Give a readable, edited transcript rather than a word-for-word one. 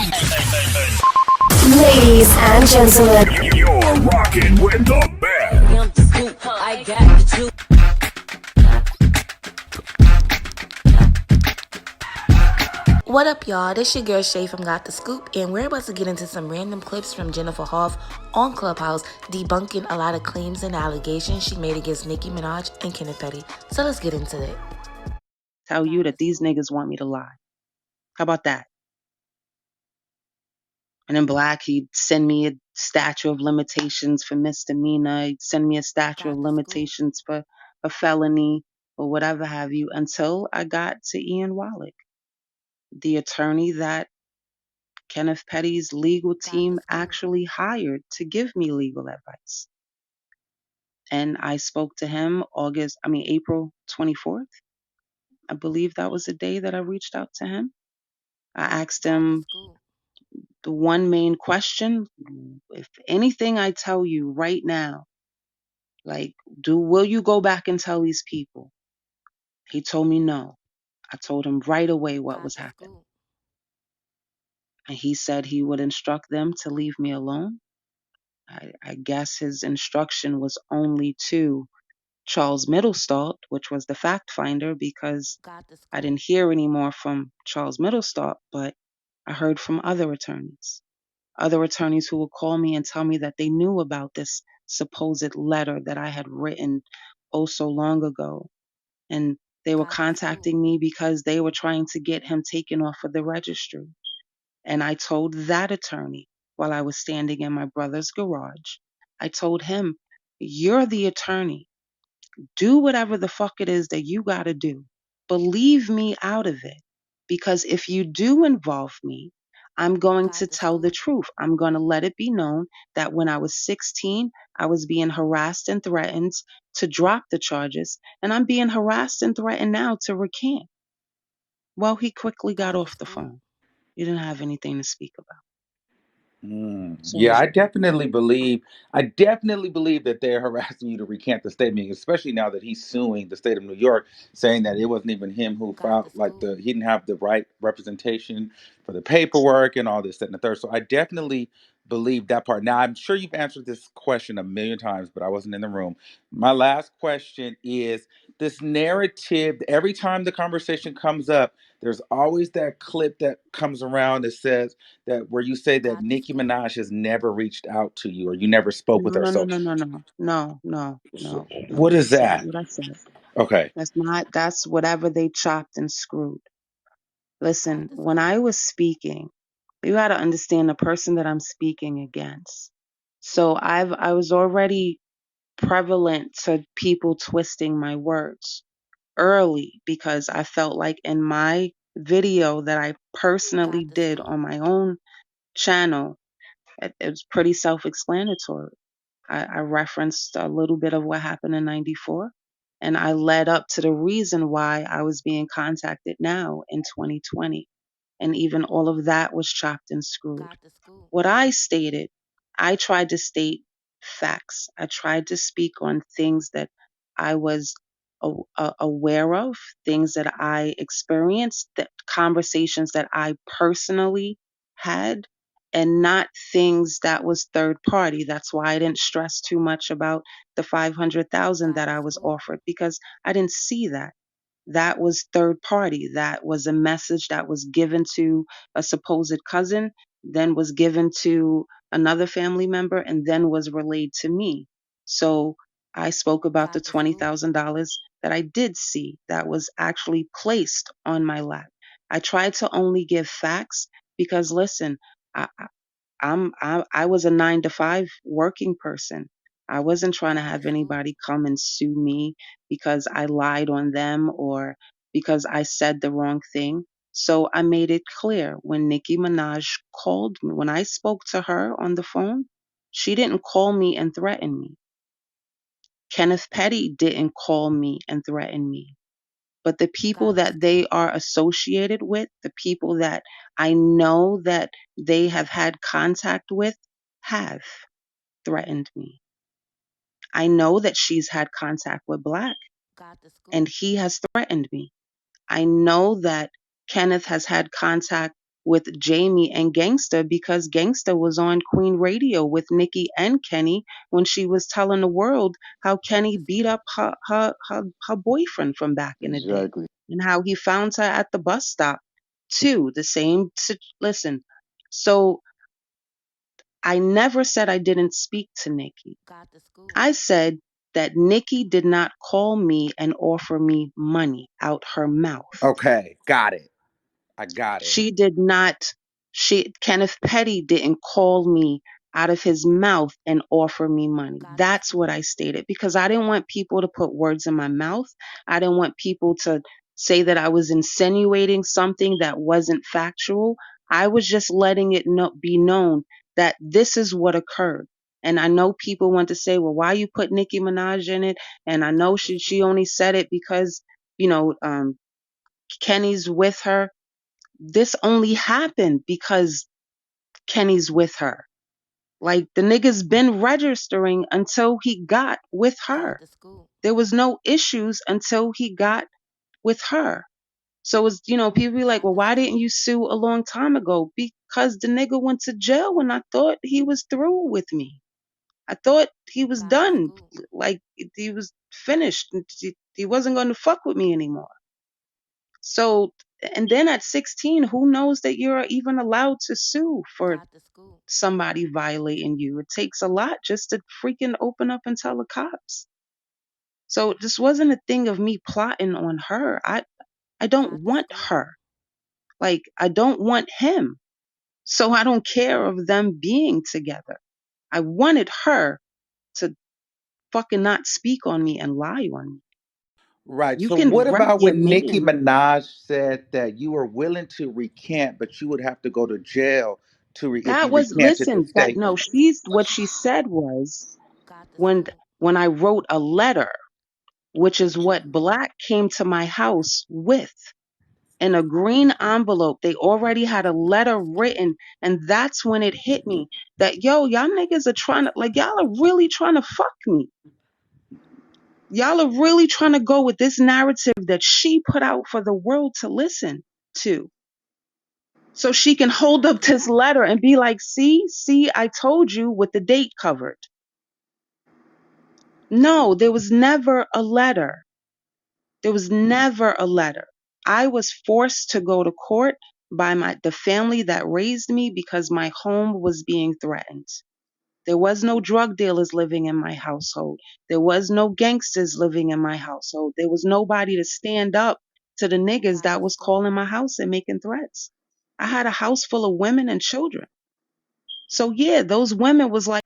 Ladies and gentlemen, you're rocking with the best. I got the juice. What up, y'all? This your girl Shay from Got the Scoop, and we're about to get into some random clips from Jennifer Hough on Clubhouse, debunking a lot of claims and allegations she made against Nicki Minaj and Kenneth Petty. So let's get into it. Tell you that these niggas want me to lie. How about that? And in Black, he'd send me a statute of limitations for misdemeanor. He'd send me a statute of limitations for a felony or whatever have you, until I got to Ian Wallach, the attorney that Kenneth Petty's legal team actually hired to give me legal advice. And I spoke to him April 24th. I believe that was the day that I reached out to him. I asked him the one main question: if anything I tell you right now, will you go back and tell these people? He told me no. I told him right away what was happening. And he said he would instruct them to leave me alone. I guess his instruction was only to Charles Middlestalt, which was the fact finder, because I didn't hear any more from Charles Middlestalt, but I heard from other attorneys who would call me and tell me that they knew about this supposed letter that I had written oh so long ago. And they were contacting me because they were trying to get him taken off of the registry. And I told that attorney while I was standing in my brother's garage, I told him, you're the attorney. Do whatever the fuck it is that you got to do, but leave me out of it. Because if you do involve me, I'm going to tell the truth. I'm going to let it be known that when I was 16, I was being harassed and threatened to drop the charges, and I'm being harassed and threatened now to recant. Well, he quickly got off the phone. He didn't have anything to speak about. Yeah, I definitely believe that they're harassing you to recant the statement, especially now that he's suing the state of New York, saying that it wasn't even him who filed, he didn't have the right representation for the paperwork and all this, that, and the third. So I definitely believe that part. Now, I'm sure you've answered this question a million times, but I wasn't in the room. My last question is this narrative. Every time the conversation comes up, there's always that clip that comes around that says that where you say that Nicki Minaj has never reached out to you or you never spoke with her. No. What is That's not that? what I said. Okay. That's whatever they chopped and screwed. Listen, when I was speaking, you got to understand the person that I'm speaking against. So I was already prevalent to people twisting my words early, because I felt like in my video that I personally did on my own channel, it was pretty self-explanatory. I referenced a little bit of what happened in 94, and I led up to the reason why I was being contacted now in 2020. And even all of that was chopped and screwed. What I stated, I tried to state facts. I tried to speak on things that I was aware of, things that I experienced, that conversations that I personally had, and not things that was third party. That's why I didn't stress too much about the 500,000 that I was offered, because I didn't see that. That was third party. That was a message that was given to a supposed cousin, then was given to another family member, and then was relayed to me. So I spoke about the $20,000 that I did see that was actually placed on my lap. I tried to only give facts because, listen, I, I was a 9 to 5 working person. I wasn't trying to have anybody come and sue me because I lied on them or because I said the wrong thing. So I made it clear when Nicki Minaj called me, when I spoke to her on the phone, she didn't call me and threaten me. Kenneth Petty didn't call me and threaten me. But the people that they are associated with, the people that I know that they have had contact with, have threatened me. I know that she's had contact with Black, and he has threatened me. I know that Kenneth has had contact with Jamie and Gangsta because Gangsta was on Queen Radio with Nicki and Kenny when she was telling the world how Kenny beat up her boyfriend from back in the day Exactly. and how he found her at the bus stop too. The same. Listen, so I never said I didn't speak to Nicki. I said that Nicki did not call me and offer me money out her mouth. Okay, got it. I got it. She did not, Kenneth Petty didn't call me out of his mouth and offer me money. That's what I stated because I didn't want people to put words in my mouth. I didn't want people to say that I was insinuating something that wasn't factual. I was just letting it be known that this is what occurred. And I know people want to say, well, why you put Nicki Minaj in it? And I know she only said it because, you know, Kenny's with her. This only happened because Kenny's with her. Like the nigga's been registering until he got with her. There was no issues until he got with her. So it's, people be like, well, why didn't you sue a long time ago? Because the nigga went to jail when I thought he was through with me. I thought he was done. Like he was finished. He wasn't going to fuck with me anymore. So, and then at 16, who knows that you're even allowed to sue for somebody violating you? It takes a lot just to freaking open up and tell the cops. So this wasn't a thing of me plotting on her. I don't want her. Like, I don't want him. So I don't care of them being together. I wanted her to fucking not speak on me and lie on me. Right. You So can what rep about your when Nicki name. Minaj said that you were willing to recant, but you would have to go to jail if That you was, recanted the listen, that no, statement? what she said was when I wrote a letter, which is what Black came to my house with in a green envelope. They already had a letter written, and that's when it hit me that y'all niggas are trying to, like, y'all are really trying to fuck me. Y'all are really trying to go with this narrative that she put out for the world to listen to. So she can hold up this letter and be like, see, I told you with the date covered. No, there was never a letter. There was never a letter. I was forced to go to court by the family that raised me because my home was being threatened. There was no drug dealers living in my household. There was no gangsters living in my household. There was nobody to stand up to the niggas that was calling my house and making threats. I had a house full of women and children. So yeah, those women was like,